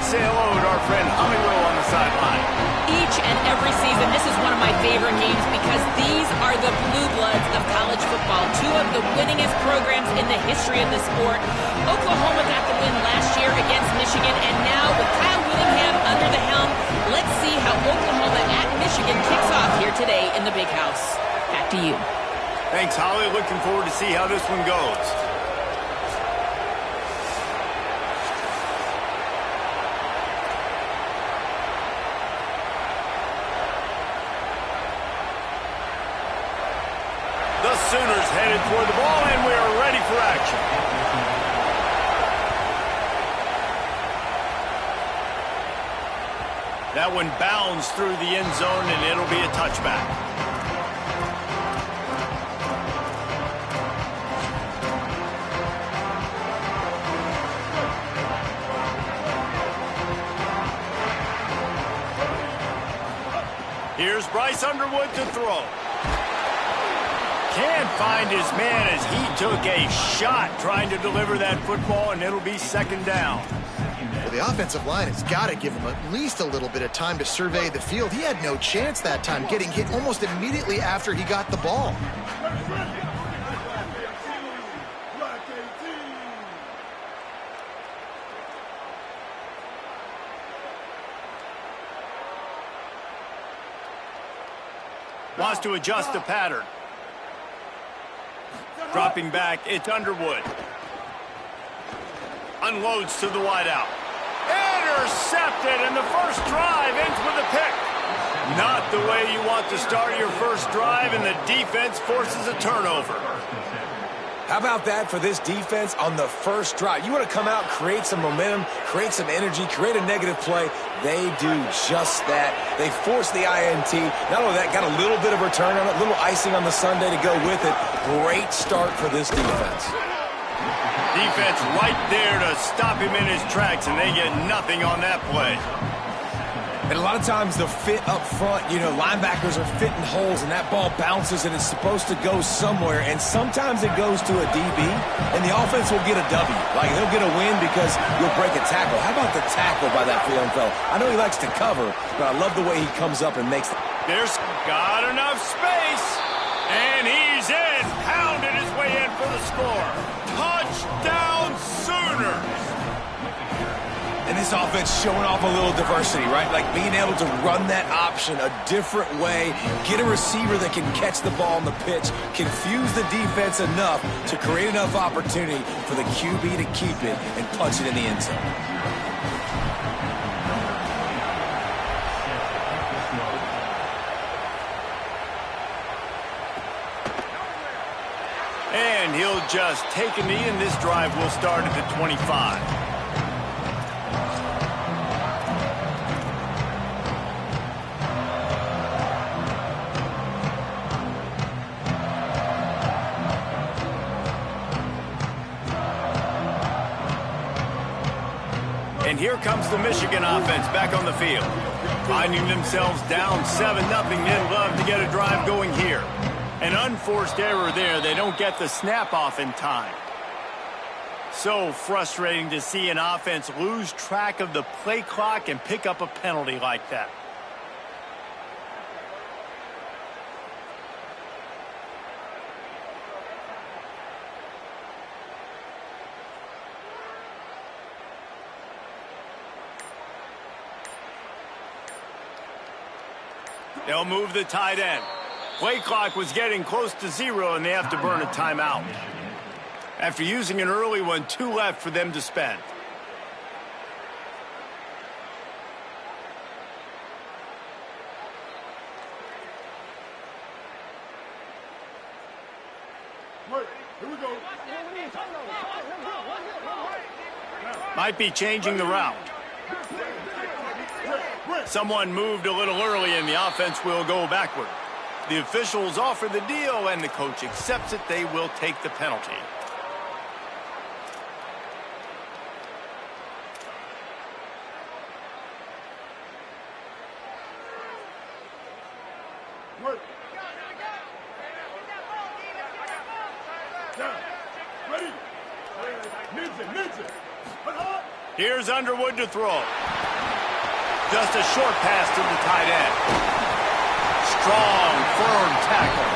let's say hello to our friend Hollywood on the sideline. Each and every season, this is one of my favorite games because these are the blue bloods of college football. Two of the winningest programs in the history of the sport. Oklahoma got the win last year against Michigan, and now with Kyle Whittingham under the helm, let's see how Oklahoma at Michigan kicks off here today in the Big House. Back to you. Thanks, Holly. Looking forward to see how this one goes. The Sooners headed toward the ball, and we are ready for action. That one bounds through the end zone, and it'll be a touchback. Here's Bryce Underwood to throw. Can't find his man as he took a shot trying to deliver that football, and it'll be second down. Well, the offensive line has got to give him at least a little bit of time to survey the field. He had no chance that time, getting hit almost immediately after he got the ball. Wants to adjust the pattern. Dropping back, it's Underwood. Unloads to the wideout. Intercepted, and the first drive ends with a pick. Not the way you want to start your first drive, and the defense forces a turnover. How about that for this defense on the first drive? You want to come out, create some momentum, create some energy, create a negative play. They do just that. They force the INT. Not only that, got a little bit of return on it, a little icing on the sundae to go with it. Great start for this defense. Defense right there to stop him in his tracks, and they get nothing on that play. And a lot of times the fit up front, you know, linebackers are fitting holes, and that ball bounces, and it's supposed to go somewhere, and sometimes it goes to a DB, and the offense will get a W. Like, they'll get a win because you'll break a tackle. How about the tackle by that Fillon fella? I know he likes to cover, but I love the way he comes up and makes it. There's got enough space, and he's in. Pounded his way in for the score. Touchdown, Sooners! And this offense showing off a little diversity, right? Like being able to run that option a different way, get a receiver that can catch the ball on the pitch, confuse the defense enough to create enough opportunity for the QB to keep it and punch it in the end zone. And he'll just take a knee, and this drive will start at the 25. And here comes the Michigan offense back on the field. Finding themselves down 7-0, they'd love to get a drive going here. An unforced error there. They don't get the snap off in time. So frustrating to see an offense lose track of the play clock and pick up a penalty like that. They'll move the tight end. Play clock was getting close to 0, and they have to burn a timeout. After using an early one, 2 left for them to spend. Here we go. Might be changing the route. Someone moved a little early, and the offense will go backward. The officials offer the deal, and the coach accepts it. They will take the penalty. Here's Underwood to throw. Just a short pass to the tight end. Strong, firm tackle.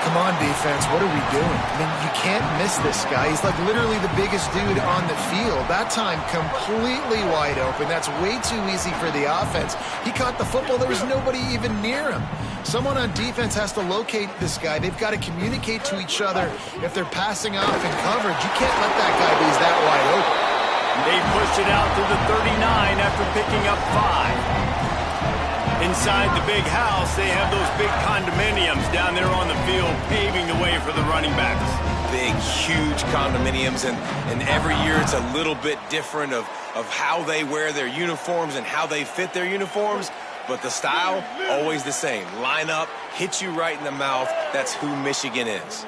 Come on, defense, what are we doing? I mean, you can't miss this guy. He's like literally the biggest dude on the field. That time, completely wide open. That's way too easy for the offense. He caught the football. There was nobody even near him. Someone on defense has to locate this guy. They've got to communicate to each other if they're passing off in coverage. You can't let that guy be that wide open. They pushed it out to the 39 after picking up 5. Inside the big house, they have those big condominiums down there on the field paving the way for the running backs. Big, huge condominiums, and every year it's a little bit different of how they wear their uniforms and how they fit their uniforms, but the style, always the same. Line up, hit you right in the mouth. That's who Michigan is.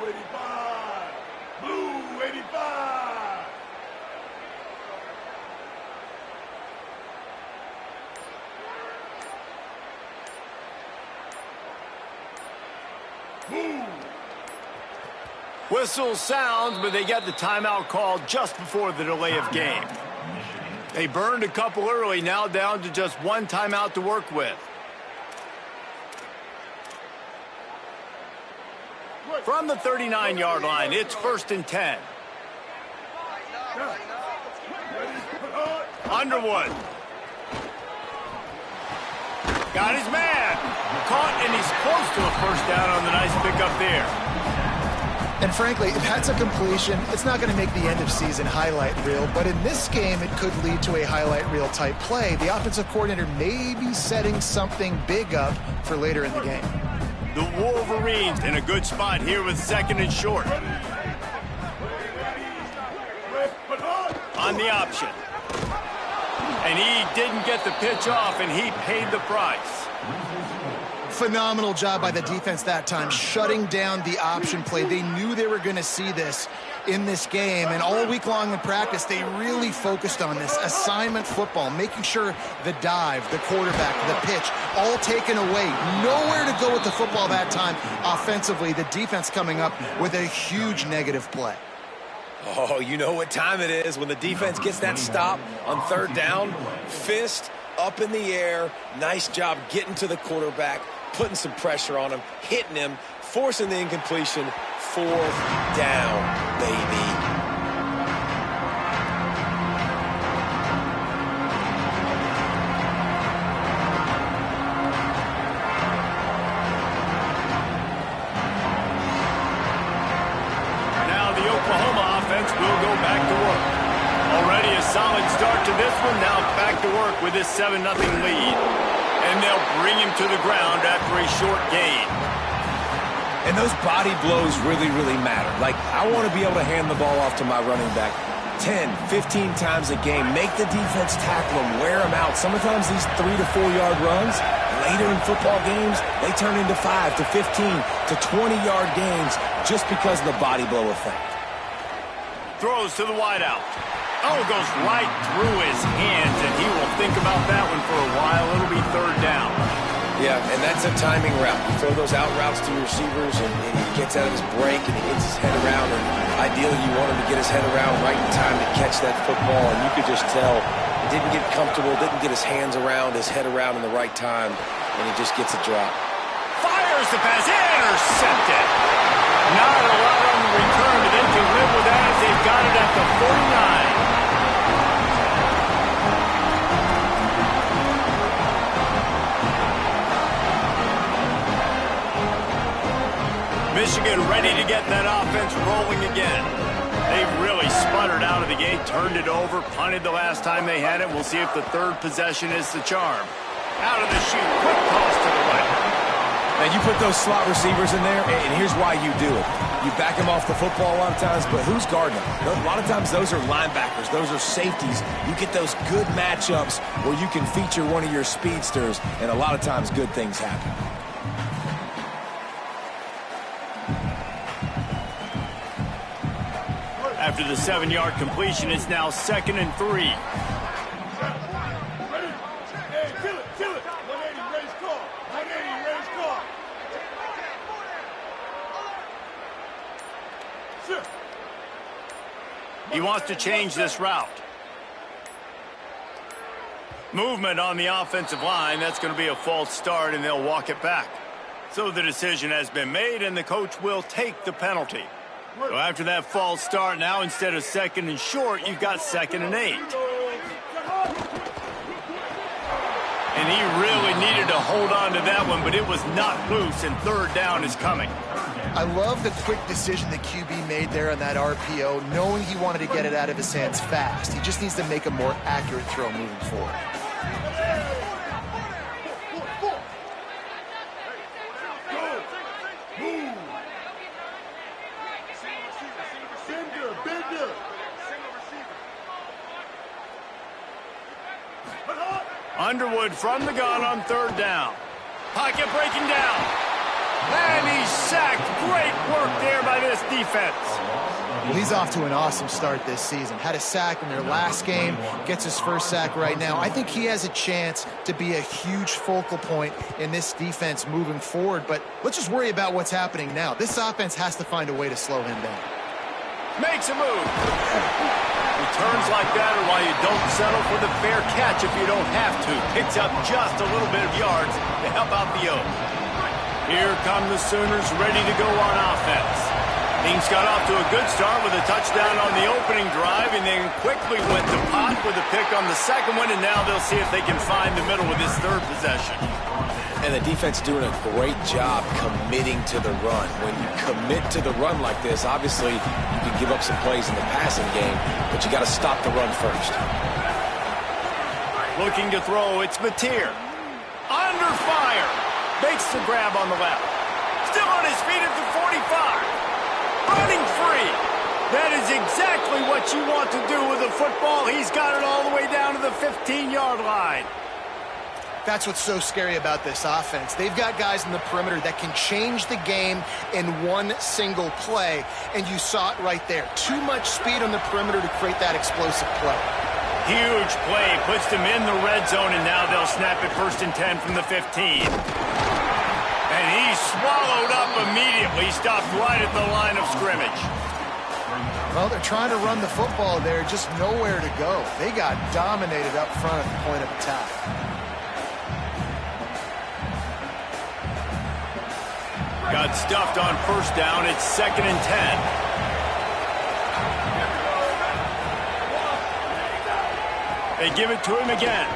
Blue 85. Whistle sounds, but they get the timeout called just before the delay of game. They burned a couple early, now down to just one timeout to work with. From the 39-yard line, it's 1st and 10. Underwood. Got his man. Caught, and he's close to a first down on the nice pickup there. And frankly, if that's a completion, it's not going to make the end-of-season highlight reel. But in this game, it could lead to a highlight reel type play. The offensive coordinator may be setting something big up for later in the game. The Wolverines in a good spot here with 2nd and short. On the option. And he didn't get the pitch off, and he paid the price. Phenomenal job by the defense that time, shutting down the option play. They knew they were going to see this in this game, and all week long in practice, they really focused on this assignment football, making sure the dive, the quarterback, the pitch, all taken away. Nowhere to go with the football that time offensively. The defense coming up with a huge negative play. Oh, you know what time it is when the defense gets that stop on 3rd down. Fist up in the air. Nice job getting to the quarterback, putting some pressure on him, hitting him, forcing the incompletion. 4th down, baby. Will go back to work. Already a solid start to this one. Now back to work with this 7-0 lead. And they'll bring him to the ground after a short gain. And those body blows really, really matter. Like, I want to be able to hand the ball off to my running back 10, 15 times a game. Make the defense tackle him, wear him out. Sometimes these 3 to 4 yard runs, later in football games, they turn into 5 to 15 to 20-yard gains just because of the body blow effect. Throws to the wideout. Oh, goes right through his hands, and he will think about that one for a while. It'll be 3rd down. Yeah, and that's a timing route. You throw those out routes to your receivers, and he gets out of his break, and he gets his head around. And ideally, you want him to get his head around right in time to catch that football. And you could just tell he didn't get comfortable, didn't get his hands around, his head around in the right time, and he just gets a drop. Fires the pass, intercepted. Not a lot on the return, but they can live with that as they've got it at the 49. Michigan ready to get that offense rolling again. They really sputtered out of the gate, turned it over, punted the last time they had it. We'll see if the 3rd possession is the charm. Out of the chute, quick toss to the right. Now, you put those slot receivers in there, and here's why you do it. You back them off the football a lot of times, but who's guarding them? A lot of times those are linebackers. Those are safeties. You get those good matchups where you can feature one of your speedsters, and a lot of times good things happen. After the 7-yard completion, it's now 2nd and 3. Hey, kill it, kill it. 180, raise call. 180, raise call. He wants to change this route. Movement on the offensive line. That's going to be a false start, and they'll walk it back. So the decision has been made, and the coach will take the penalty. So after that false start, now instead of 2nd and short, you've got 2nd and 8. And he really needed to hold on to that one, but it was not loose, and 3rd down is coming. I love the quick decision the QB made there on that RPO, knowing he wanted to get it out of his hands fast. He just needs to make a more accurate throw moving forward. Underwood from the gun on 3rd down. Pocket breaking down. And he's sacked. Great work there by this defense. Well, he's off to an awesome start this season. Had a sack in their last game, gets his first sack right now. I think he has a chance to be a huge focal point in this defense moving forward, but let's just worry about what's happening now. This offense has to find a way to slow him down. Makes a move. Returns like that are why you don't settle for the fair catch if you don't have to. Picks up just a little bit of yards to help out the Oaks. Here come the Sooners ready to go on offense. Things got off to a good start with a touchdown on the opening drive and then quickly went to pot with a pick on the second one, and now they'll see if they can find the middle with this 3rd possession. And the defense doing a great job committing to the run. When you commit to the run like this, obviously you can give up some plays in the passing game, but you got to stop the run first. Looking to throw, it's Mateer. Under fire. Makes the grab on the left. Still on his feet at the 45. Running free. That is exactly what you want to do with a football. He's got it all the way down to the 15-yard line. That's what's so scary about this offense. They've got guys in the perimeter that can change the game in one single play, and you saw it right there. Too much speed on the perimeter to create that explosive play. Huge play. Puts them in the red zone, and now they'll snap it 1st and 10 from the 15. And he's swallowed up immediately. Stopped right at the line of scrimmage. Well, they're trying to run the football there, just nowhere to go. They got dominated up front at the point of attack. Got stuffed on 1st down. It's 2nd and 10. They give it to him again.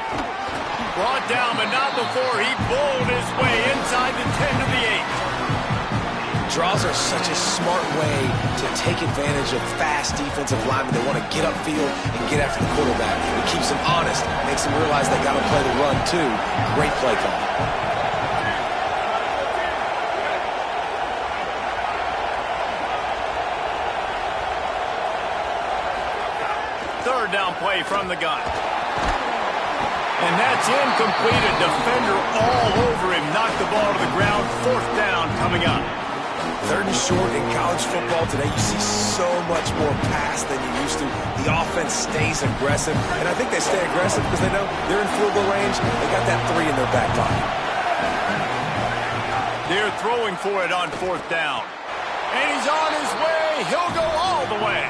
Brought down, but not before he bowled his way inside the 10 to the 8. Draws are such a smart way to take advantage of fast defensive linemen. They want to get upfield and get after the quarterback. It keeps them honest, makes them realize they got to play the run too. Great play call. Third down play from the gun. And that's incomplete. A defender all over him. Knocked the ball to the ground. 4th down coming up. 3rd and short in college football today. You see so much more pass than you used to. The offense stays aggressive. And I think they stay aggressive because they know they're in field goal range. They got that 3 in their back pocket. They're throwing for it on 4th down. And he's on his way. He'll go all the way.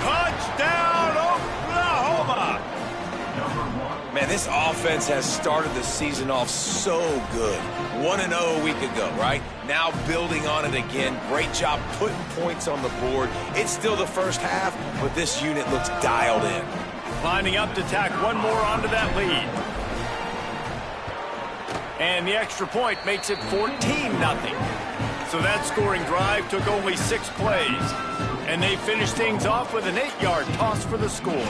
Touchdown, Oklahoma. Man, this offense has started the season off so good. 1-0 a week ago, right? Now building on it again. Great job putting points on the board. It's still the first half, but this unit looks dialed in. Lining up to tack one more onto that lead. And the extra point makes it 14-0. So that scoring drive took only 6 plays. And they finished things off with an 8-yard toss for the score.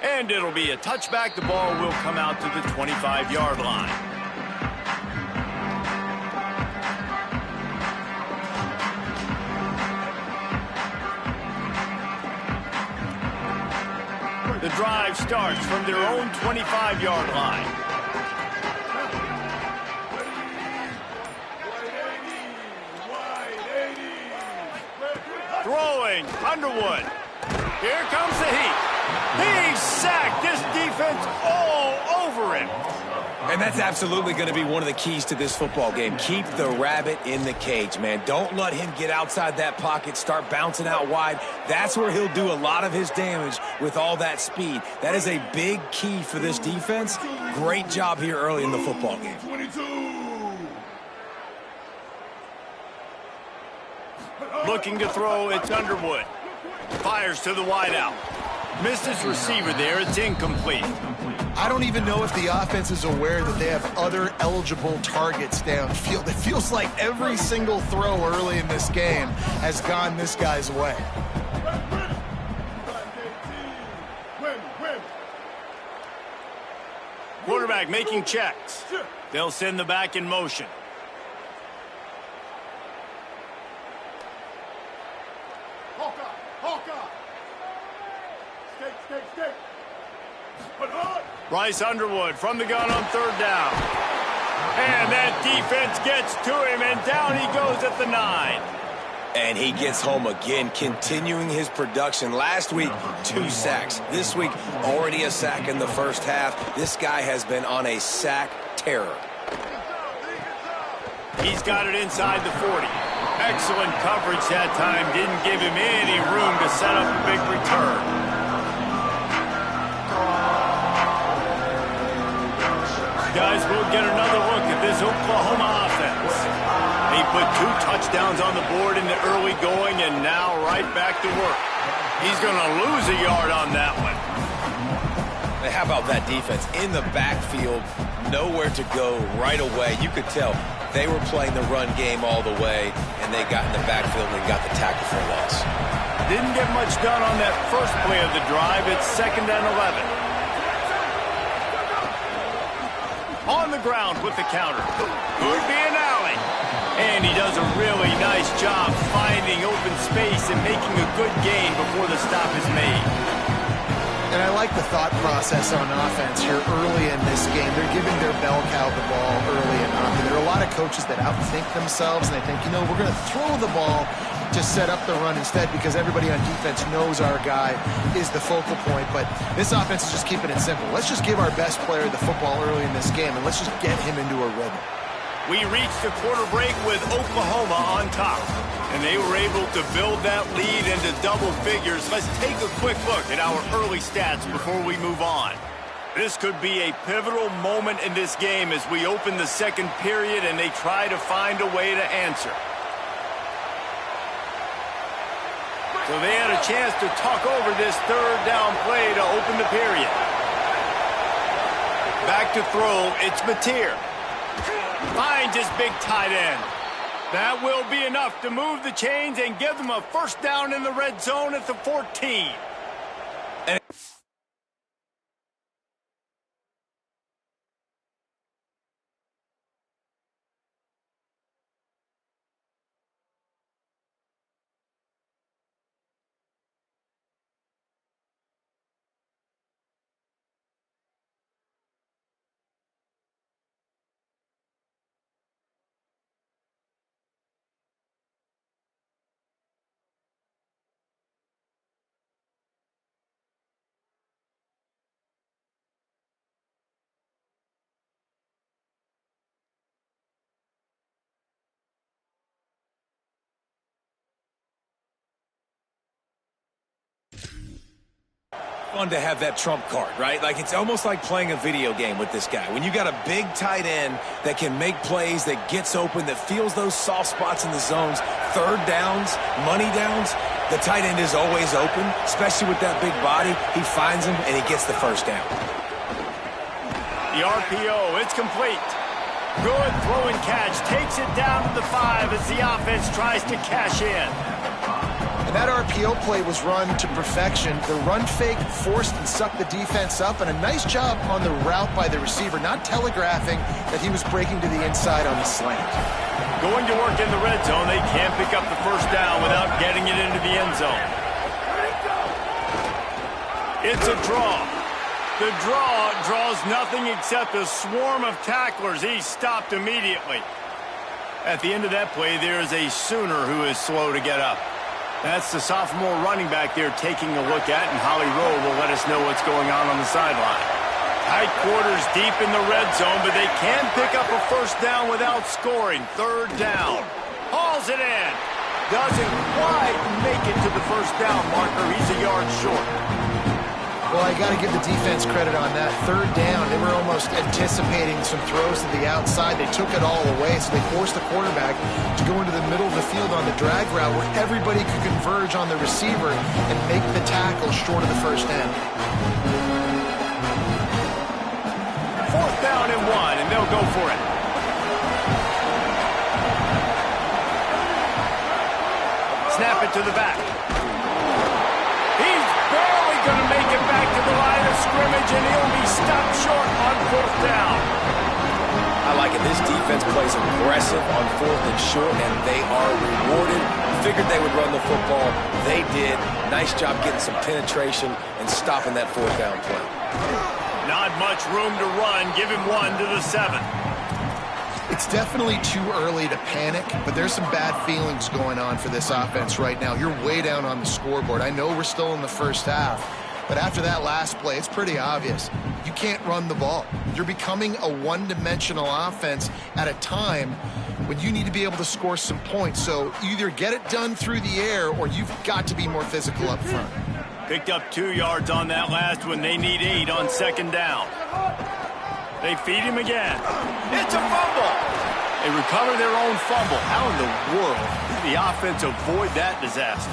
And it'll be a touchback. The ball will come out to the 25-yard line. The drive starts from their own 25-yard line. Throwing, Underwood. Here comes the heat. He's sacked. This defense all over him. And that's absolutely going to be one of the keys to this football game. Keep the rabbit in the cage, man. Don't let him get outside that pocket, start bouncing out wide. That's where he'll do a lot of his damage with all that speed. That is a big key for this defense. Great job here early in the football game. 22. Looking to throw, it's Underwood. Fires to the wideout. Missed his receiver there, it's incomplete. I don't even know if the offense is aware that they have other eligible targets downfield. It feels like every single throw early in this game has gone this guy's way. Quarterback making checks. They'll send the back in motion. Bryce Underwood from the gun on third down. And that defense gets to him, and down he goes at the 9. And he gets home again, continuing his production. Last week, 2 sacks. This week, already a sack in the first half. This guy has been on a sack terror. He's got it inside the 40. Excellent coverage that time. Didn't give him any room to set up a big return. Guys, we'll get another look at this Oklahoma offense. They put 2 touchdowns on the board in the early going, and now right back to work. He's going to lose a yard on that one. How about that defense? In the backfield, nowhere to go right away. You could tell they were playing the run game all the way, and they got in the backfield and got the tackle for a loss. Didn't get much done on that first play of the drive. It's 2nd and 11. On the ground with the counter. Could be an alley. And he does a really nice job finding open space and making a good gain before the stop is made. And I like the thought process on offense here early in this game. They're giving their bell cow the ball early and often. There are a lot of coaches that outthink themselves, and they think, you know, we're going to throw the ball to set up the run instead because everybody on defense knows our guy is the focal point. But this offense is just keeping it simple. Let's just give our best player the football early in this game, and let's just get him into a rhythm. We reached the quarter break with Oklahoma on top, and they were able to build that lead into double figures. Let's take a quick look at our early stats before we move on. This could be a pivotal moment in this game as we open the second period and they try to find a way to answer. So they had a chance to talk over this third down play to open the period. Back to throw, it's Mateer. Finds his big tight end. That will be enough to move the chains and give them a first down in the red zone at the 14. Fun to have that trump card, right? Like, it's almost like playing a video game with this guy. When you got a big tight end that can make plays, that gets open, that feels those soft spots in the zones, third downs, money downs, the tight end is always open, especially with that big body. He finds him, and he gets the first down. The RPO, it's complete. Good throw and catch, takes it down to the 5 as the offense tries to cash in. And that RPO play was run to perfection. The run fake forced and sucked the defense up, and a nice job on the route by the receiver, not telegraphing that he was breaking to the inside on the slant. Going to work in the red zone, they can't pick up the first down without getting it into the end zone. It's a draw. The draw draws nothing except a swarm of tacklers. He's stopped immediately. At the end of that play, there is a Sooner who is slow to get up. That's the sophomore running back there taking a look at, and Holly Rowe will let us know what's going on the sideline. Tight quarters deep in the red zone, but they can pick up a first down without scoring. Third down. Hauls it in. Doesn't quite make it to the first down marker. He's a yard short. Well, I got to give the defense credit on that. Third down, they were almost anticipating some throws to the outside. They took it all away, so they forced the quarterback to go into the middle of the field on the drag route where everybody could converge on the receiver and make the tackle short of the first end. Fourth down and 1, and they'll go for it. Snap it to the back. He's barely going to make it back to the line of scrimmage, and he'll be stopped short on fourth down. I like it. This defense plays aggressive on fourth and short, and they are rewarded. Figured they would run the football. They did. Nice job getting some penetration and stopping that fourth down play. Not much room to run. Give him 1 to the 7. It's definitely too early to panic, but there's some bad feelings going on for this offense right now. You're way down on the scoreboard. I know we're still in the first half, but after that last play, it's pretty obvious. You can't run the ball. You're becoming a one-dimensional offense at a time when you need to be able to score some points. So either get it done through the air or you've got to be more physical up front. Picked up 2 yards on that last one. They need 8 on second down. They feed him again. It's a fumble. They recover their own fumble. How in the world did the offense avoid that disaster?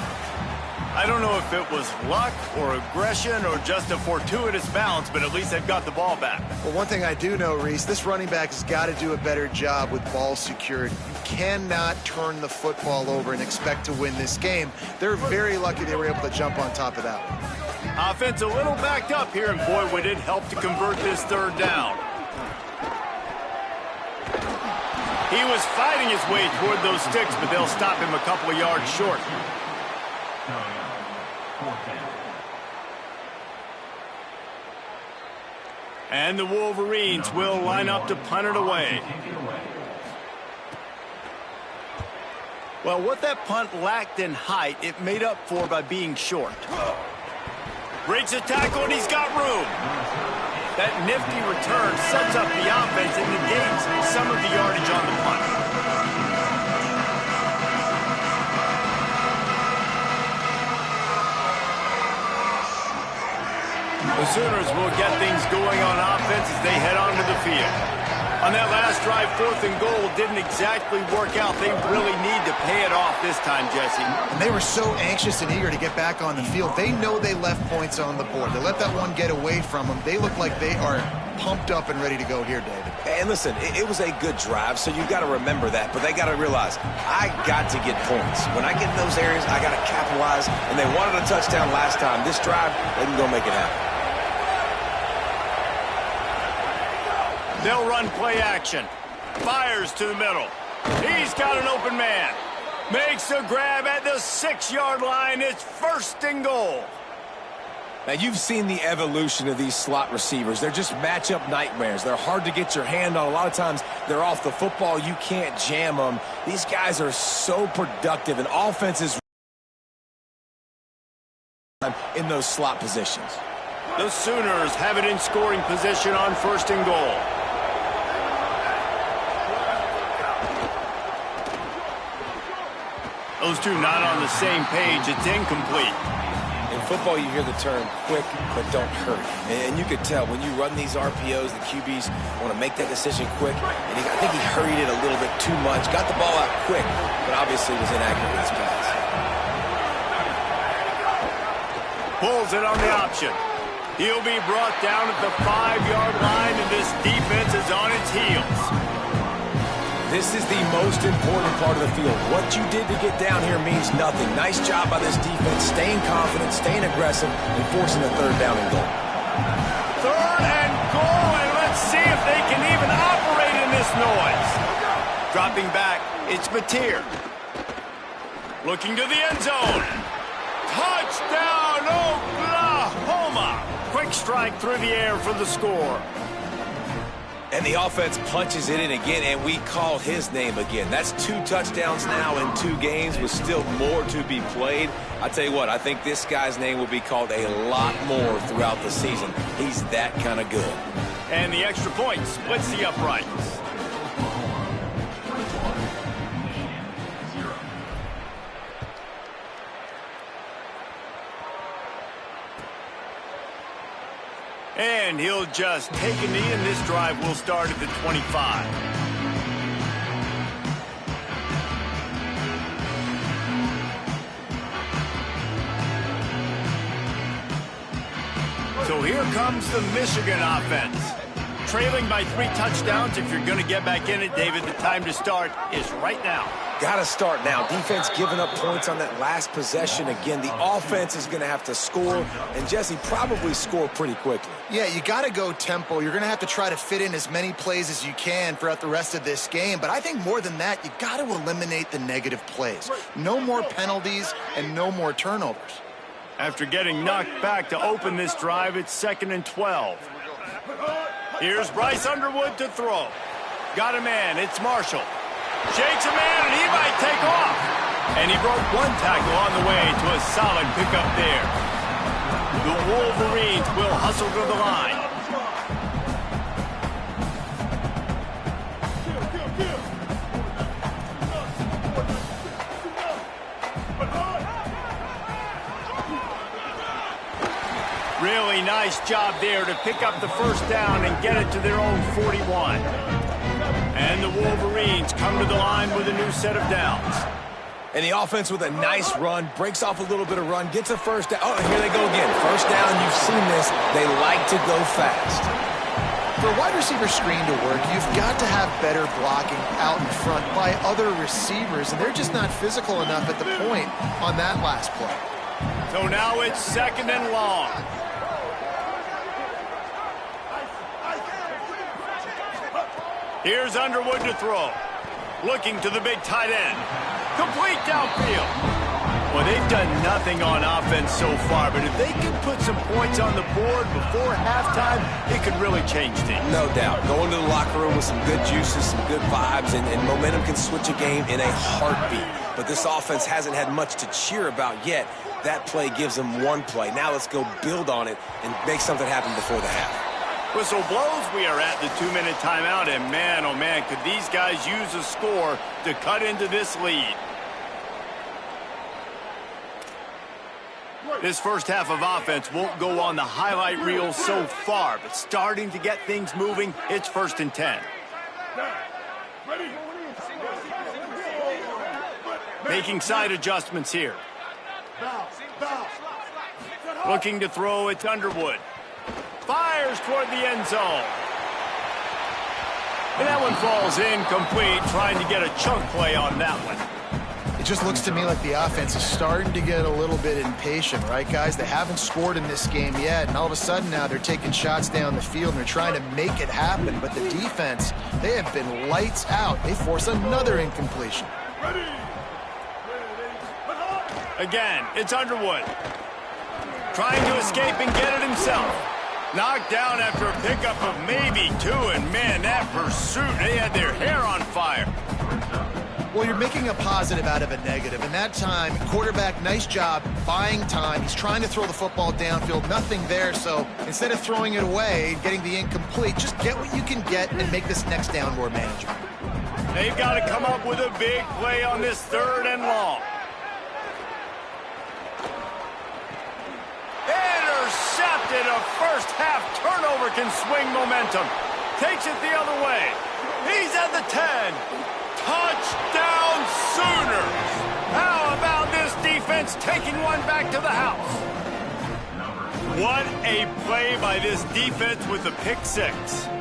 I don't know if it was luck or aggression or just a fortuitous bounce, but at least they've got the ball back. Well, one thing I do know, Reese, this running back has got to do a better job with ball security. You cannot turn the football over and expect to win this game. They're very lucky they were able to jump on top of that one. Offense a little backed up here, and boy, would it help to convert this third down. He was fighting his way toward those sticks, but they'll stop him a couple of yards short. And the Wolverines will line up to punt it away. Well, what that punt lacked in height, it made up for by being short. Breaks a tackle, and he's got room. That nifty return sets up the offense and negates some of the yardage on the punt. The Sooners will get things going on offense as they head onto the field. On that last drive, 4th and goal didn't exactly work out. They really need to pay it off this time, Jesse. And they were so anxious and eager to get back on the field. They know they left points on the board. They let that one get away from them. They look like they are pumped up and ready to go here, David. And listen, it was a good drive, so you got to remember that. But they got to realize, I got to get points. When I get in those areas, I got to capitalize. And they wanted a touchdown last time. This drive, they can go make it happen. They'll run play action. Fires to the middle. He's got an open man. Makes a grab at the 6-yard line. It's 1st and goal. Now, you've seen the evolution of these slot receivers. They're just matchup nightmares. They're hard to get your hand on. A lot of times, they're off the football. You can't jam them. These guys are so productive, and offenses in those slot positions. The Sooners have it in scoring position on 1st and goal. Those two not on the same page. It's incomplete. In football, you hear the term quick but don't hurry. And you could tell when you run these RPOs, the QBs want to make that decision quick. And I think he hurried it a little bit too much. Got the ball out quick, but obviously was inaccurate with his pass. Pulls it on the option. He'll be brought down at the 5-yard line, and this defense is on its heels. This is the most important part of the field. What you did to get down here means nothing. Nice job by this defense, staying confident, staying aggressive, and forcing the 3rd down and goal. 3rd and goal, and let's see if they can even operate in this noise. Dropping back, it's Mateer. Looking to the end zone. Touchdown, Oklahoma! Quick strike through the air for the score. And the offense punches it in again, and we call his name again. That's 2 touchdowns now in 2 games with still more to be played. I tell you what, I think this guy's name will be called a lot more throughout the season. He's that kind of good. And the extra point splits the uprights. And he'll just take a knee, and this drive will start at the 25. So here comes the Michigan offense. Trailing by 3 touchdowns. If you're going to get back in it, David, the time to start is right now. Got to start now. Defense giving up points on that last possession. Again, the offense is going to have to score, and Jesse probably score pretty quickly. Yeah, you got to go tempo. You're going to have to try to fit in as many plays as you can throughout the rest of this game. But I think more than that, you got to eliminate the negative plays. No more penalties and no more turnovers. After getting knocked back to open this drive, it's 2nd and 12. Here's Bryce Underwood to throw. Got a man. It's Marshall. Shakes a man, and he might take off. And he broke 1 tackle on the way to a solid pickup there. The Wolverines will hustle to the line. Really nice job there to pick up the first down and get it to their own 41. And the Wolverines come to the line with a new set of downs. And the offense with a nice run, breaks off a little bit of run, gets a first down. Oh, and here they go again. First down, you've seen this. They like to go fast. For a wide receiver screen to work, you've got to have better blocking out in front by other receivers, and they're just not physical enough at the point on that last play. So now it's 2nd and long. Here's Underwood to throw. Looking to the big tight end. Complete downfield. Well, they've done nothing on offense so far, but if they can put some points on the board before halftime, it could really change things. No doubt. Going to the locker room with some good juices, some good vibes, and momentum can switch a game in a heartbeat. But this offense hasn't had much to cheer about yet. That play gives them 1 play. Now let's go build on it and make something happen before the half. Whistle blows, we are at the 2-minute timeout, and man, oh man, could these guys use a score to cut into this lead. This first half of offense won't go on the highlight reel so far, but starting to get things moving, it's 1st and 10. Making side adjustments here. Looking to throw, it's Underwood. Fires toward the end zone. And that one falls incomplete, trying to get a chunk play on that one. It just looks to me like the offense is starting to get a little bit impatient, right, guys? They haven't scored in this game yet, and all of a sudden now they're taking shots down the field and they're trying to make it happen. But the defense, they have been lights out. They force another incompletion. Again, it's Underwood. Trying to escape and get it himself. Knocked down after a pickup of maybe 2, and man, that pursuit, they had their hair on fire. Well, you're making a positive out of a negative, and that time, quarterback, nice job buying time. He's trying to throw the football downfield, nothing there, so instead of throwing it away and getting the incomplete, just get what you can get and make this next down more manageable. They've got to come up with a big play on this 3rd and long. Intercepted. A first-half turnover can swing momentum. Takes it the other way. He's at the 10. Touchdown Sooners. How about this defense taking one back to the house? What a play by this defense with the pick 6.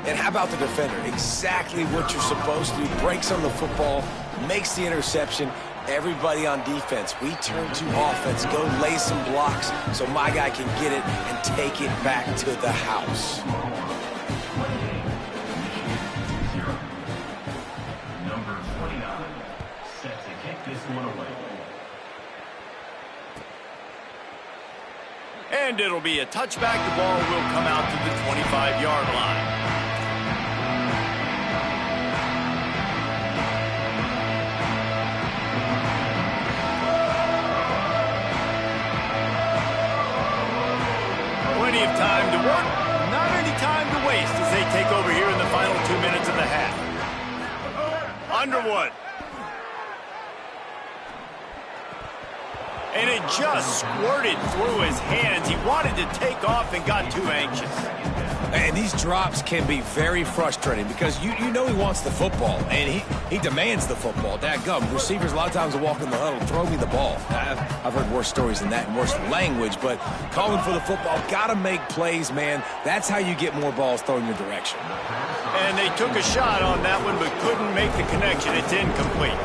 And how about the defender? Exactly what you're supposed to do. Breaks on the football, makes the interception. Everybody on defense, we turn to offense. Go lay some blocks so my guy can get it and take it back to the house. Number 29, set to kick this one away. And it'll be a touchback. The ball will come out to the 25-yard line. Underwood. And it just squirted through his hands. He wanted to take off and got too anxious. And these drops can be very frustrating because you know he wants the football, and he demands the football. Dadgum, receivers a lot of times will walk in the huddle, throw me the ball. I've heard worse stories than that and worse language, but calling for the football, got to make plays, man. That's how you get more balls thrown in your direction. And they took a shot on that one but couldn't make the connection. It's incomplete.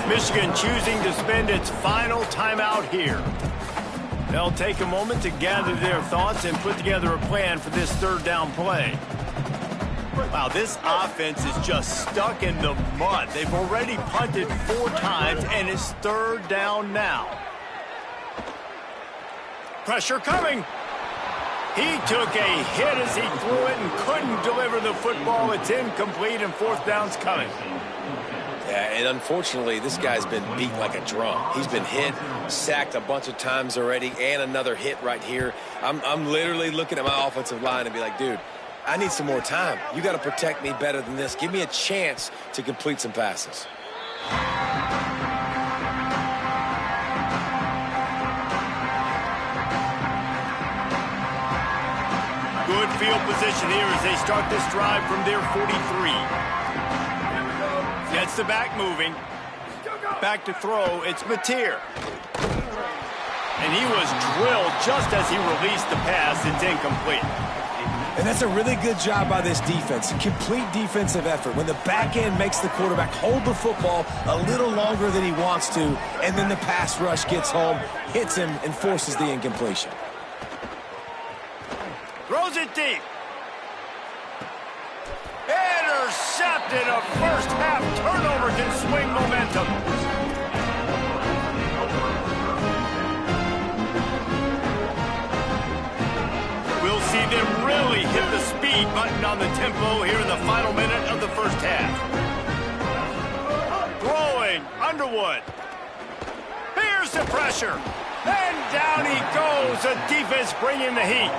Michigan choosing to spend its final timeout here. They'll take a moment to gather their thoughts and put together a plan for this third down play. Wow, this offense is just stuck in the mud. They've already punted 4 times, and it's third down now. Pressure coming. He took a hit as he threw it and couldn't deliver the football. It's incomplete, and fourth down's coming. Yeah, and unfortunately, this guy's been beat like a drum. He's been hit, sacked a bunch of times already, and another hit right here. I'm literally looking at my offensive line and be like, dude, I need some more time. You got to protect me better than this. Give me a chance to complete some passes. Good field position here as they start this drive from their 43. Gets the back moving. Back to throw. It's Mateer. And he was drilled just as he released the pass. It's incomplete. And that's a really good job by this defense. Complete defensive effort. When the back end makes the quarterback hold the football a little longer than he wants to, and then the pass rush gets home, hits him, and forces the incompletion. Throws it deep. Intercepted. A first half turnover can swing momentum. We'll see them really hit the speed button on the tempo here in the final minute of the first half. Throwing, Underwood. Here's the pressure. And down he goes. The defense bringing the heat.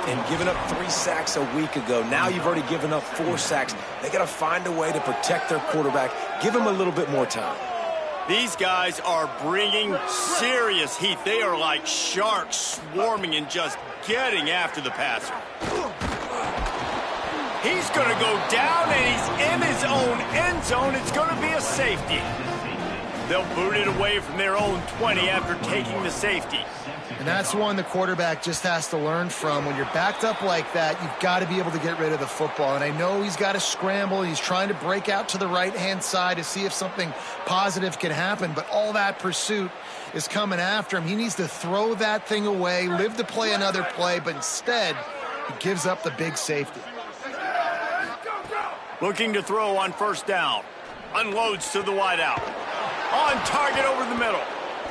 And giving up 3 sacks a week ago. Now you've already given up 4 sacks. They got to find a way to protect their quarterback. Give him a little bit more time. These guys are bringing serious heat. They are like sharks swarming and just getting after the passer. He's going to go down, and he's in his own end zone. It's going to be a safety. They'll boot it away from their own 20 after taking the safety. And that's one the quarterback just has to learn from. When you're backed up like that, you've got to be able to get rid of the football. And I know he's got to scramble. He's trying to break out to the right-hand side to see if something positive can happen. But all that pursuit is coming after him. He needs to throw that thing away, live to play another play. But instead, he gives up the big safety. Looking to throw on first down. Unloads to the wideout. On target over the middle.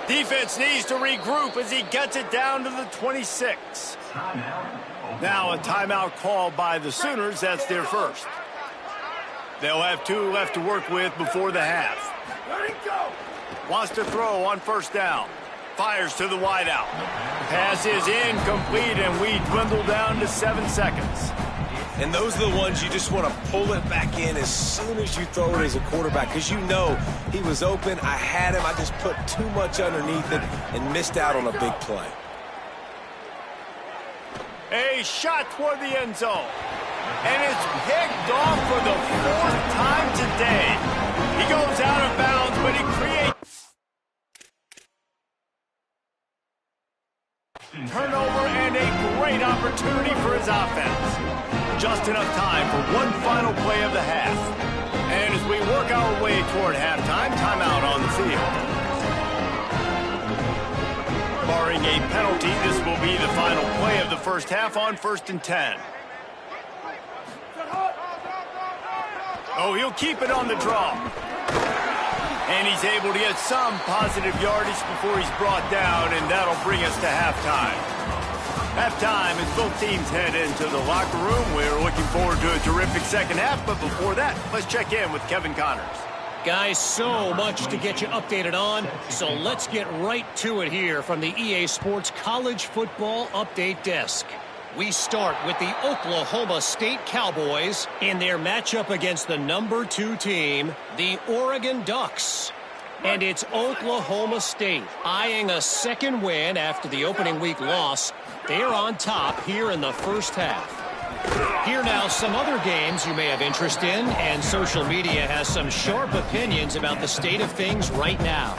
Defense needs to regroup as he gets it down to the 26. Now a timeout called by the Sooners. That's their first. They'll have 2 left to work with before the half. Wants to throw on first down. Fires to the wideout. Pass is incomplete, and we dwindle down to 7 seconds. And those are the ones you just want to pull it back in as soon as you throw it as a quarterback, because you know he was open, I had him, I just put too much underneath it and missed out on a big play. A shot toward the end zone. And it's picked off for the 4th time today. He goes out of bounds, but he creates turnover and a great opportunity for his offense. Just enough time for one final play of the half. And as we work our way toward halftime, timeout on the field. Barring a penalty, this will be the final play of the first half on 1st and 10. Oh, he'll keep it on the draw. And he's able to get some positive yardage before he's brought down, and that'll bring us to halftime. Halftime as both teams head into the locker room. We're looking forward to a terrific second half, but before that, let's check in with Kevin Connors. Guys, so much to get you updated on, so let's get right to it here from the EA Sports College Football Update Desk. We start with the Oklahoma State Cowboys in their matchup against the #2 team, the Oregon Ducks. And it's Oklahoma State eyeing a second win after the opening week loss. They're on top here in the first half. Here now some other games you may have interest in, and social media has some sharp opinions about the state of things right now.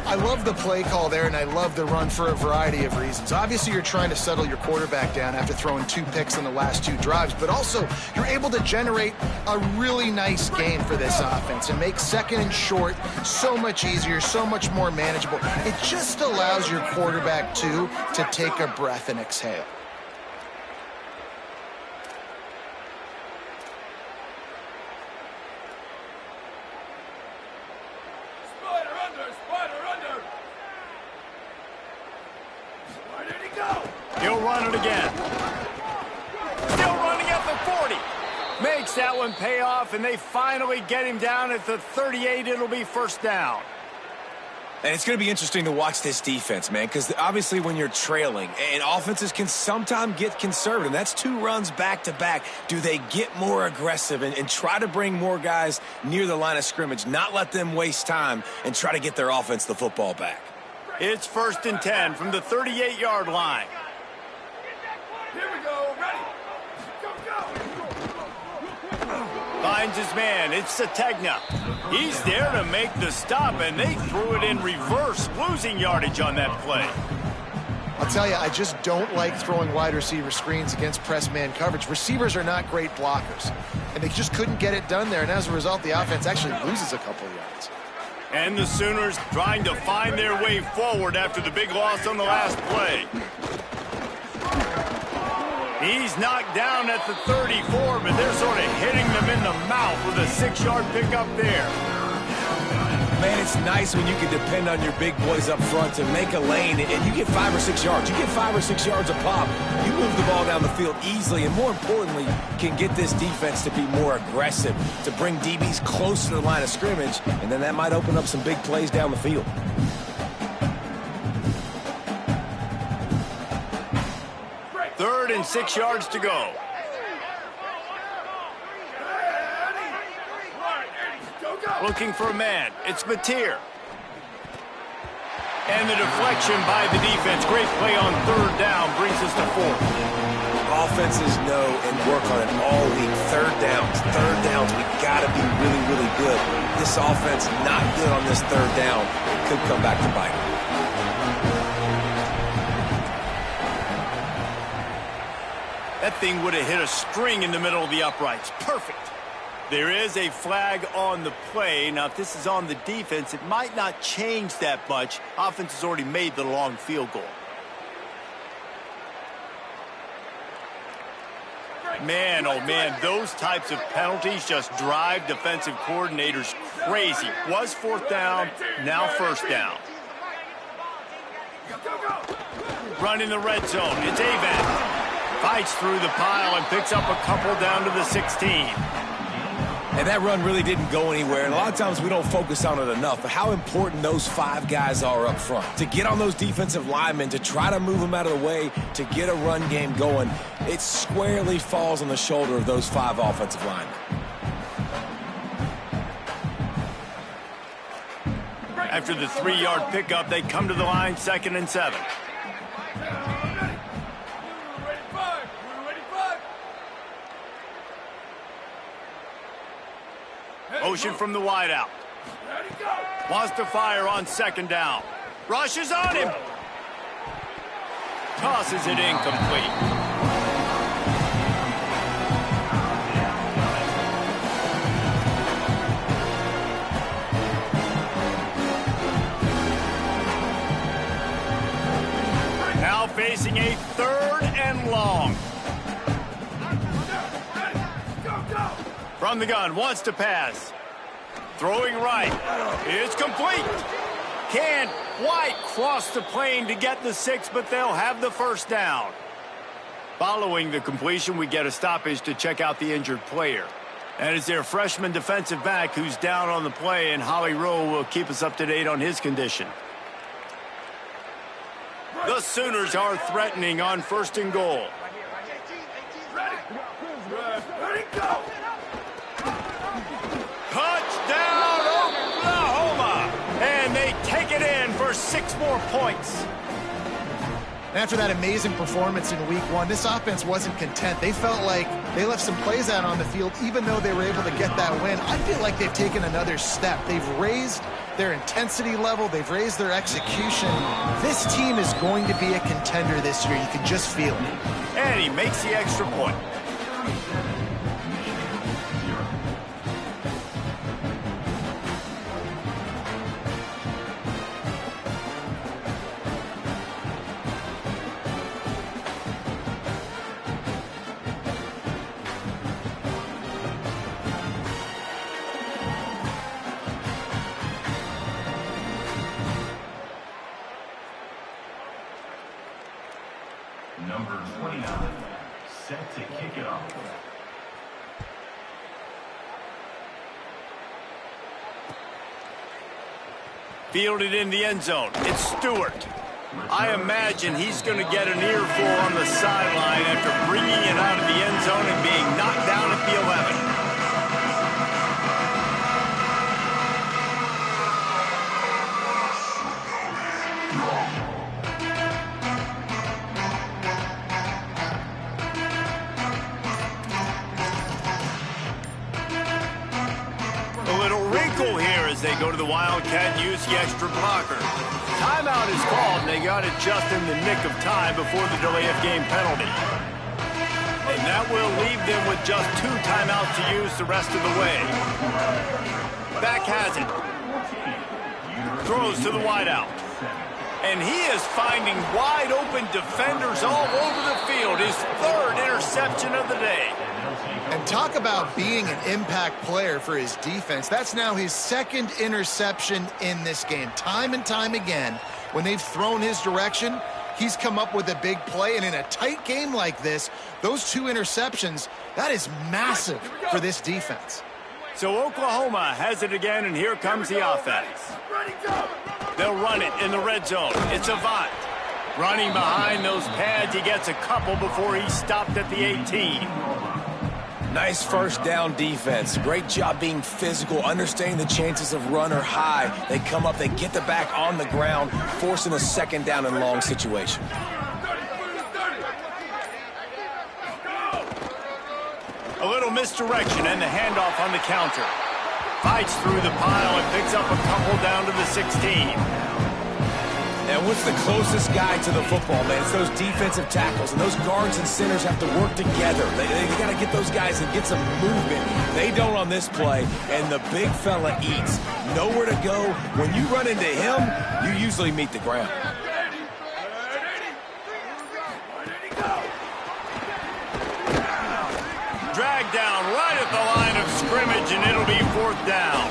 I love the play call there, and I love the run for a variety of reasons. Obviously, you're trying to settle your quarterback down after throwing 2 picks on the last 2 drives, but also you're able to generate a really nice game for this offense and make second and short so much easier, so much more manageable. It just allows your quarterback, too, to take a breath and exhale. He'll run it again. Still running at the 40. Makes that one pay off, and they finally get him down at the 38. It'll be first down. And it's going to be interesting to watch this defense, man, because obviously when you're trailing, and offenses can sometimes get conservative. That's 2 runs back-to-back. Do they get more aggressive and try to bring more guys near the line of scrimmage, not let them waste time, and try to get their offense the football back? It's 1st and 10 from the 38-yard line. Here we go. Ready. Go. Finds his man. It's Sategna. He's there to make the stop, and they threw it in reverse, losing yardage on that play. I'll tell you, I just don't like throwing wide receiver screens against press man coverage. Receivers are not great blockers, and they just couldn't get it done there, and as a result, the offense actually loses a couple of yards. And the Sooners trying to find their way forward after the big loss on the last play. He's knocked down at the 34, but they're sort of hitting them in the mouth with a 6-yard pickup there. Man, it's nice when you can depend on your big boys up front to make a lane, and you get 5 or 6 yards. You get 5 or 6 yards a pop. You move the ball down the field easily, and more importantly, can get this defense to be more aggressive, to bring DBs close to the line of scrimmage, and then that might open up some big plays down the field. Third and 6 yards to go. Looking for a man. It's Mateer. And the deflection by the defense. Great play on 3rd down brings us to 4th. Offenses know and work on it all week. 3rd downs. 3rd downs, we got to be really, really good. This offense not good on this 3rd down. It could come back to bite them. That thing would have hit a string in the middle of the uprights. Perfect. There is a flag on the play. Now, if this is on the defense, it might not change that much. Offense has already made the long field goal. Man, oh man, those types of penalties just drive defensive coordinators crazy. Was 4th down, now 1st down. Running the red zone, it's Avant. Fights through the pile and picks up a couple down to the 16. And that run really didn't go anywhere, and a lot of times we don't focus on it enough, but how important those 5 guys are up front. To get on those defensive linemen, to try to move them out of the way, to get a run game going, it squarely falls on the shoulder of those 5 offensive linemen. After the 3-yard pickup, they come to the line, 2nd and 7. Motion from the wideout. Wants to fire on 2nd down. Rushes on him. Tosses it incomplete. Now facing a 3rd and long. From the gun, wants to pass. Throwing right. It's complete. Can't quite cross the plane to get the 6, but they'll have the 1st down. Following the completion, we get a stoppage to check out the injured player. And it's their freshman defensive back who's down on the play, and Holly Rowe will keep us up to date on his condition. The Sooners are threatening on 1st and goal. Ready, go! Touchdown, Oklahoma! And they take it in for 6 more points. After that amazing performance in week 1, this offense wasn't content. They felt like they left some plays out on the field, even though they were able to get that win. I feel like they've taken another step. They've raised their intensity level. They've raised their execution. This team is going to be a contender this year. You can just feel it. And he makes the extra point. Number 29, set to kick it off. Fielded in the end zone. It's Stewart. I imagine he's going to get an earful on the sideline after bringing it out of the end zone and being knocked down at the 11. Here as they go to the Wildcat and use the extra blocker. Timeout is called, and they got it just in the nick of time before the delay of game penalty. And that will leave them with just 2 timeouts to use the rest of the way. Back has it. Throws to the wideout. And he is finding wide open defenders all over the field. His 3rd interception of the day. And talk about being an impact player for his defense. That's now his 2nd interception in this game. Time and time again, when they've thrown his direction, he's come up with a big play. And in a tight game like this, those 2 interceptions, that is massive for this defense. So Oklahoma has it again, and here comes the offense. They'll run it in the red zone. It's Avant. Running behind those pads, he gets a couple before he's stopped at the 18. Nice first down defense. Great job being physical, understanding the chances of run are high. They come up, they get the back on the ground, forcing a 2nd down and long situation. A little misdirection and the handoff on the counter. Fights through the pile and picks up a couple down to the 16. And what's the closest guy to the football, man? It's those defensive tackles, and those guards and centers have to work together. They got to get those guys and get some movement. They don't on this play, and the big fella eats. Nowhere to go. When you run into him, you usually meet the ground. Dragged down right at the line of scrimmage, and it'll be 4th down.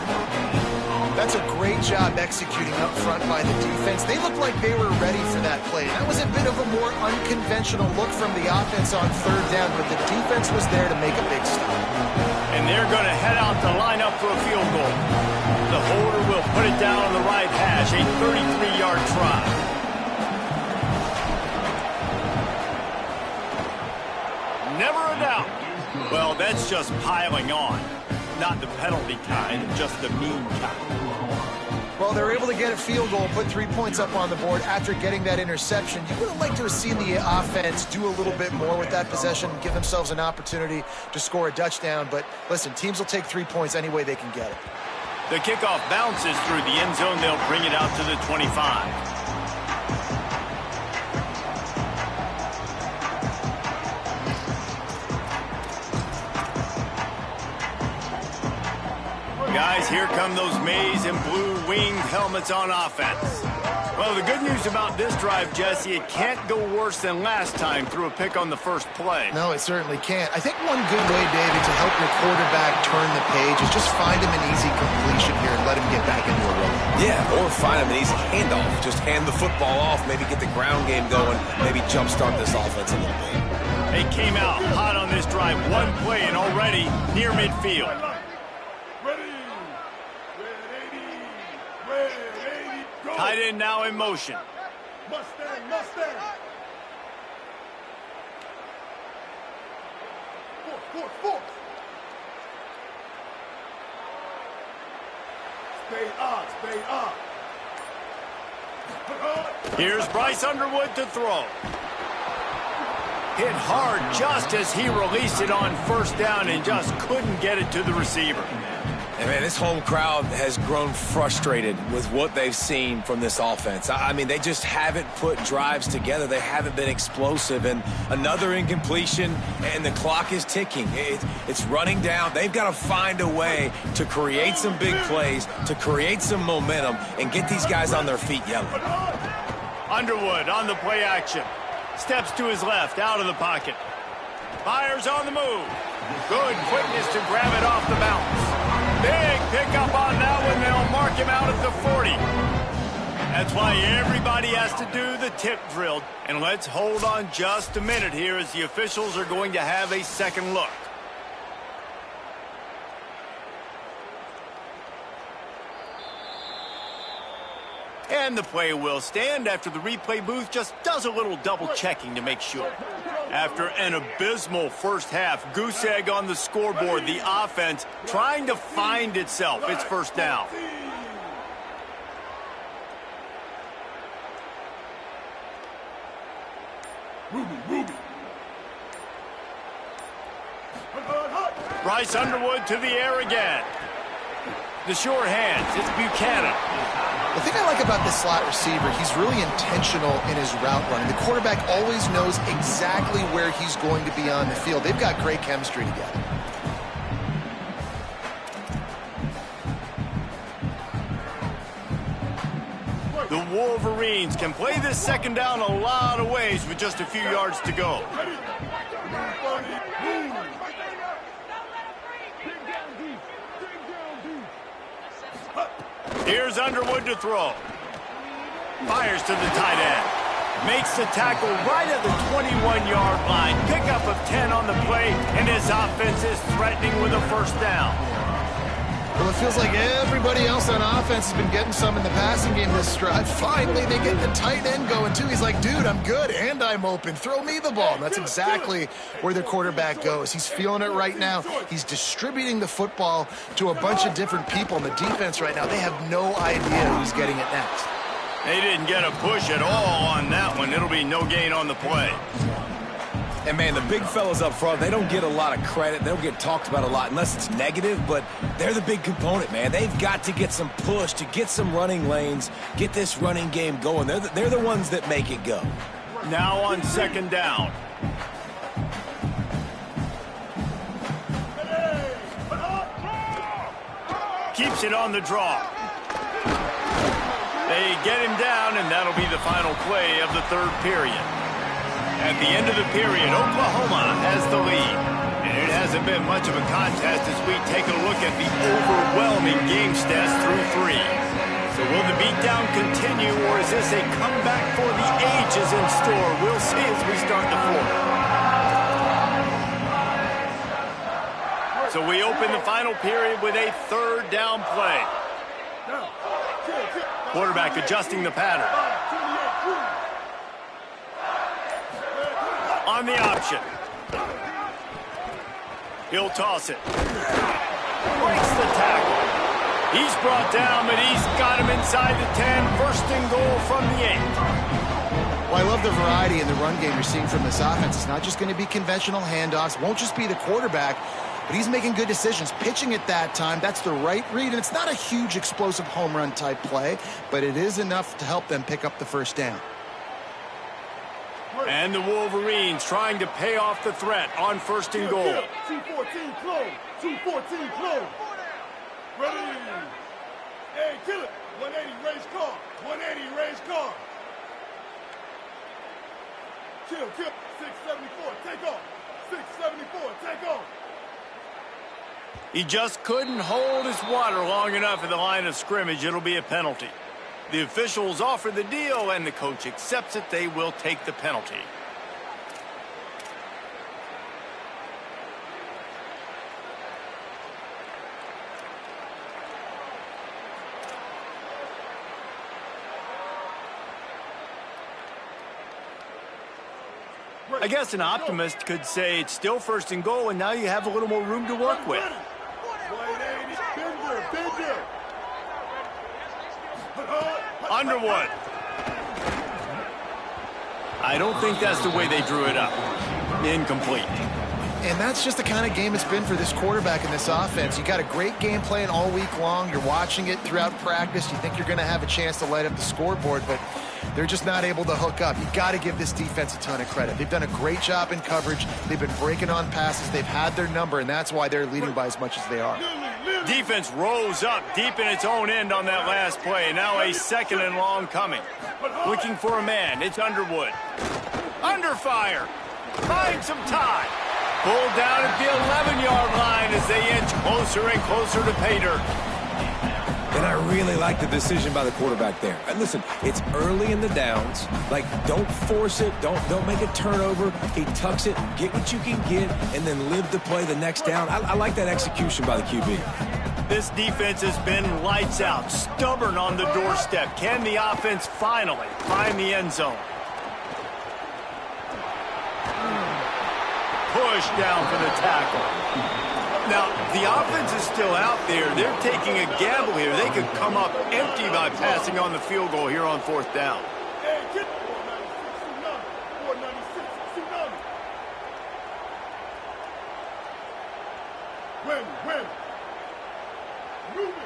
That's a great job executing up front by the defense. They looked like they were ready for that play. That was a bit of a more unconventional look from the offense on 3rd down, but the defense was there to make a big stop. And they're going to head out to line up for a field goal. The holder will put it down on the right hash, a 33-yard try. Never a doubt. Well, that's just piling on. Not the penalty kind, just the mean kind. Well, they were able to get a field goal, put 3 points up on the board after getting that interception. You would have liked to have seen the offense do a little bit more with that possession, give themselves an opportunity to score a touchdown. But listen, teams will take 3 points any way they can get it. The kickoff bounces through the end zone. They'll bring it out to the 25. Guys, here come those maize and blue winged helmets on offense. Well, the good news about this drive, Jesse, it can't go worse than last time through a pick on the first play. No, it certainly can't. I think one good way, David, to help your quarterback turn the page is just find him an easy completion here and let him get back into a rhythm. Yeah, or find him an easy handoff. Just hand the football off, maybe get the ground game going, maybe jumpstart this offense a little bit. They came out hot on this drive. 1 play and already near midfield. Tight end now in motion. Mustang, Mustang. Force. Spade on, spade on. Here's Bryce Underwood to throw. Hit hard just as he released it on first down and just couldn't get it to the receiver. And man, this home crowd has grown frustrated with what they've seen from this offense. I mean, they just haven't put drives together. They haven't been explosive. And another incompletion, and the clock is ticking. It's running down. They've got to find a way to create some big plays, to create some momentum, and get these guys on their feet yelling. Underwood on the play action. Steps to his left, out of the pocket. Fires on the move. Good quickness to grab it off the bounce. Big pickup on that one. They'll mark him out at the 40. That's why everybody has to do the tip drill. And let's hold on just a minute here as the officials are going to have a second look. And the play will stand after the replay booth just does a little double checking to make sure. After an abysmal first half, goose egg on the scoreboard, the offense trying to find itself. It's first down. Bryce Underwood to the air again. The sure hands, it's Buchanan. The thing I like about this slot receiver, he's really intentional in his route running. The quarterback always knows exactly where he's going to be on the field. They've got great chemistry together. The Wolverines can play this second down a lot of ways with just a few yards to go. Here's Underwood to throw. Fires to the tight end. Makes the tackle right at the 21-yard line. Pickup of 10 on the play, and his offense is threatening with a first down. Well, it feels like everybody else on offense has been getting some in the passing game this drive. Finally, they get the tight end going, too. He's like, dude, I'm good, and I'm open. Throw me the ball. And that's exactly where their quarterback goes. He's feeling it right now. He's distributing the football to a bunch of different people. And the defense right now, they have no idea who's getting it next. They didn't get a push at all on that one. It'll be no gain on the play. And, man, the big fellas up front, they don't get a lot of credit. They don't get talked about a lot unless it's negative, but they're the big component, man. They've got to get some push, to get some running lanes, get this running game going. They're the ones that make it go. Now on second down. Keeps it on the draw. They get him down, and that'll be the final play of the third period. At the end of the period, Oklahoma has the lead. And it hasn't been much of a contest as we take a look at the overwhelming game stats through 3. So will the beatdown continue, or is this a comeback for the ages in store? We'll see as we start the fourth. So we open the final period with a third down play. Quarterback adjusting the pattern. On the option. He'll toss it. Breaks the tackle. He's brought down, but he's got him inside the 10. First and goal from the 8. Well, I love the variety in the run game you're seeing from this offense. It's not just going to be conventional handoffs. Won't just be the quarterback, but he's making good decisions. Pitching at that time, that's the right read. And it's not a huge explosive home run type play, but it is enough to help them pick up the first down. And the Wolverines trying to pay off the threat on first and goal. 2-14 close. 2-14 close. Ready. Hey, kill it. 180 raise car. 180 raise car. Kill. 674. Take off. 674. Take off. He just couldn't hold his water long enough in the line of scrimmage. It'll be a penalty. The officials offer the deal, and the coach accepts it. They will take the penalty. I guess an optimist could say it's still first and goal, and now you have a little more room to work with. Underwood. I don't think that's the way they drew it up. Incomplete. And that's just the kind of game it's been for this quarterback in this offense. You got a great game plan all week long. You're watching it throughout practice. You think you're going to have a chance to light up the scoreboard, but they're just not able to hook up. You got to give this defense a ton of credit. They've done a great job in coverage. They've been breaking on passes. They've had their number, and that's why they're leading by as much as they are. Defense rose up deep in its own end on that last play. Now a 2nd and long coming. Looking for a man. It's Underwood. Under fire. Find some time. Pulled down at the 11-yard line as they inch closer and closer to pay dirt. And I really like the decision by the quarterback there. And listen, it's early in the downs. Like, don't force it. Don't make a turnover. He tucks it, get what you can get, and then live to play the next down. I like that execution by the QB. This defense has been lights out, stubborn on the doorstep. Can the offense finally find the end zone? Push down for the tackle. Now, the offense is still out there. They're taking a gamble here. They could come up empty by passing on the field goal here on 4th down. Hey, get 496, tsunami. Win. Newman.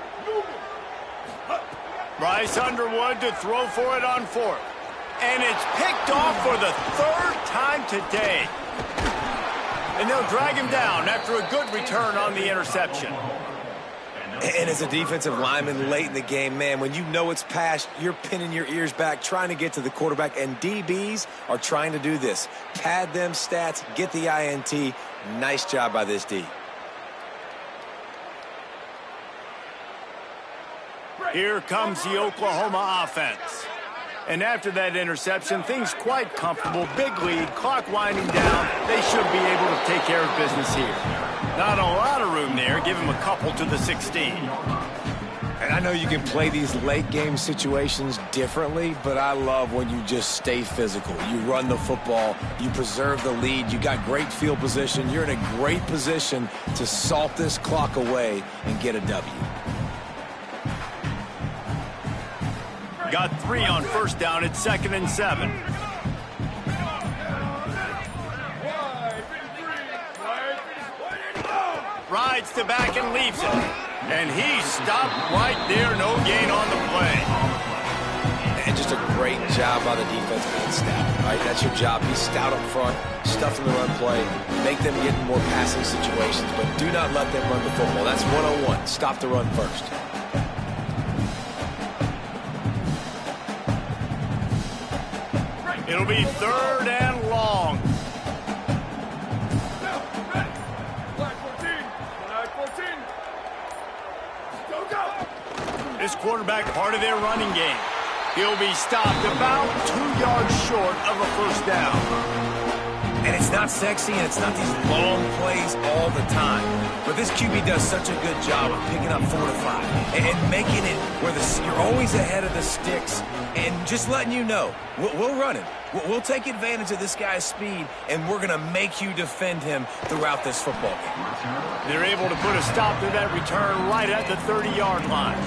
Bryce Underwood to throw for it on 4th. And it's picked off for the 3rd time today. And they'll drag him down after a good return on the interception. And as a defensive lineman late in the game, man, when you know it's past, you're pinning your ears back, trying to get to the quarterback. And DBs are trying to do this. Pad them stats, get the INT. Nice job by this D. Here comes the Oklahoma offense. And after that interception, things quite comfortable. Big lead, clock winding down. They should be able to take care of business here. Not a lot of room there. Give him a couple to the 16. And I know you can play these late game situations differently, but I love when you just stay physical. You run the football, you preserve the lead, you got great field position. You're in a great position to salt this clock away and get a W. Got 3 on 1st down at 2nd and 7. Rides to back and leaves it. And he stopped right there. No gain on the play. And just a great job by the defense being stout, right? That's your job. Be stout up front, stuff in the run play, make them get in more passing situations, but do not let them run the football. That's 101. Stop the run first. It'll be 3rd and long. This quarterback part of their running game. He'll be stopped about 2 yards short of a 1st down. And it's not sexy, and it's not these long plays all the time. But this QB does such a good job of picking up 4 to 5 and making it where you're always ahead of the sticks and just letting you know, we'll run him. We'll take advantage of this guy's speed, and we're going to make you defend him throughout this football game. They're able to put a stop to that return right at the 30-yard line.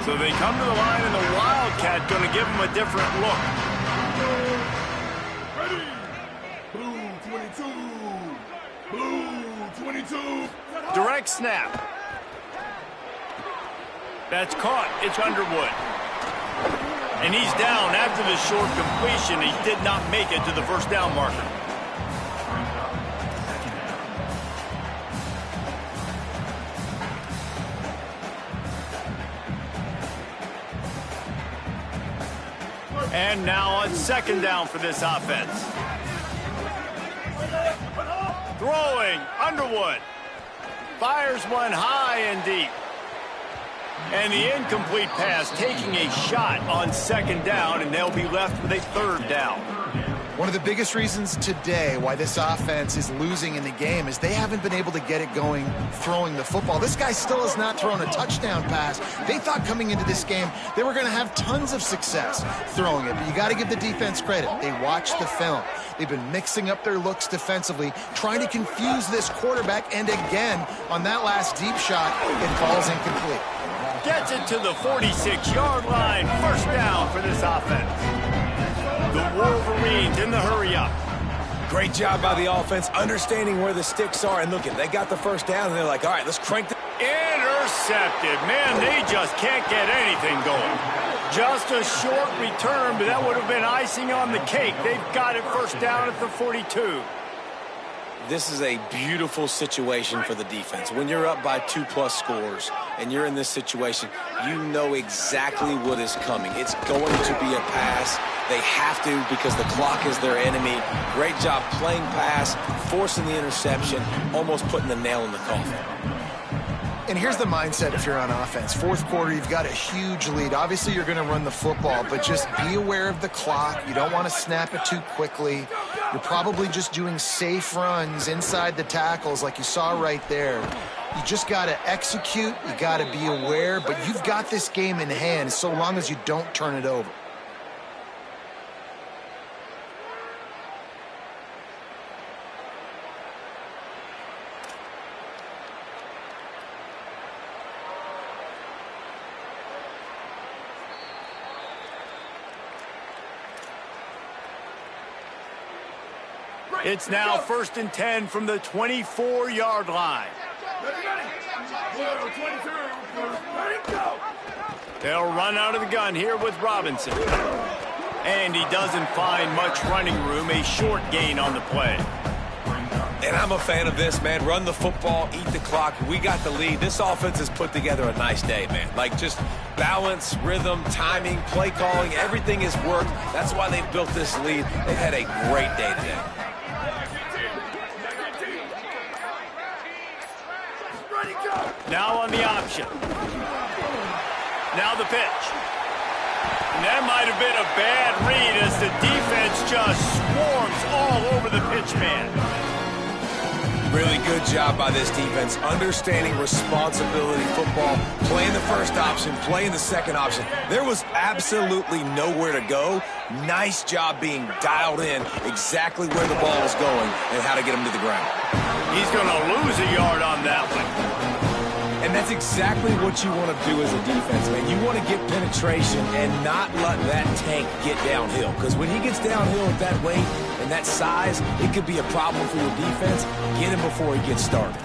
So they come to the line, and the Wildcat going to give them a different look. Ready? Blue 22. Blue 22. Direct snap. That's caught. It's Underwood. And he's down after the short completion. He did not make it to the 1st down marker. And now on 2nd down for this offense. Throwing, Underwood. Fires one high and deep. And the incomplete pass taking a shot on 2nd down, and they'll be left with a 3rd down. One of the biggest reasons today why this offense is losing in the game is they haven't been able to get it going throwing the football. This guy still has not thrown a touchdown pass. They thought coming into this game they were going to have tons of success throwing it, but you got to give the defense credit. They watched the film. They've been mixing up their looks defensively, trying to confuse this quarterback, and again, on that last deep shot, it falls incomplete. Gets it to the 46-yard line. First down for this offense. The Wolverines in the hurry-up. Great job by the offense, understanding where the sticks are. And look, they got the first down, and they're like, all right, let's crank the... Intercepted. Man, they just can't get anything going. Just a short return, but that would have been icing on the cake. They've got it first down at the 42. This is a beautiful situation for the defense. When you're up by 2+ scores and you're in this situation, you know exactly what is coming. It's going to be a pass. They have to because the clock is their enemy. Great job playing pass, forcing the interception, almost putting the nail in the coffin. And here's the mindset if you're on offense. Fourth quarter, you've got a huge lead. Obviously, you're going to run the football, but just be aware of the clock. You don't want to snap it too quickly. You're probably just doing safe runs inside the tackles like you saw right there. You just got to execute. You got to be aware, but you've got this game in hand so long as you don't turn it over. It's now 1st and 10 from the 24-yard line. They'll run out of the gun here with Robinson. And he doesn't find much running room, a short gain on the play. And I'm a fan of this, man. Run the football, eat the clock. We got the lead. This offense has put together a nice day, man. Like just balance, rhythm, timing, play calling, everything has worked. That's why they've built this lead. They've had a great day today. Now on the option. Now the pitch. And that might have been a bad read as the defense just swarms all over the pitch man. Really good job by this defense, understanding responsibility football, playing the first option, playing the second option. There was absolutely nowhere to go. Nice job being dialed in exactly where the ball is going and how to get him to the ground. He's going to lose a yard on that one. And that's exactly what you want to do as a defense, man. You want to get penetration and not let that tank get downhill. Because when he gets downhill at that weight and that size, it could be a problem for your defense. Get him before he gets started.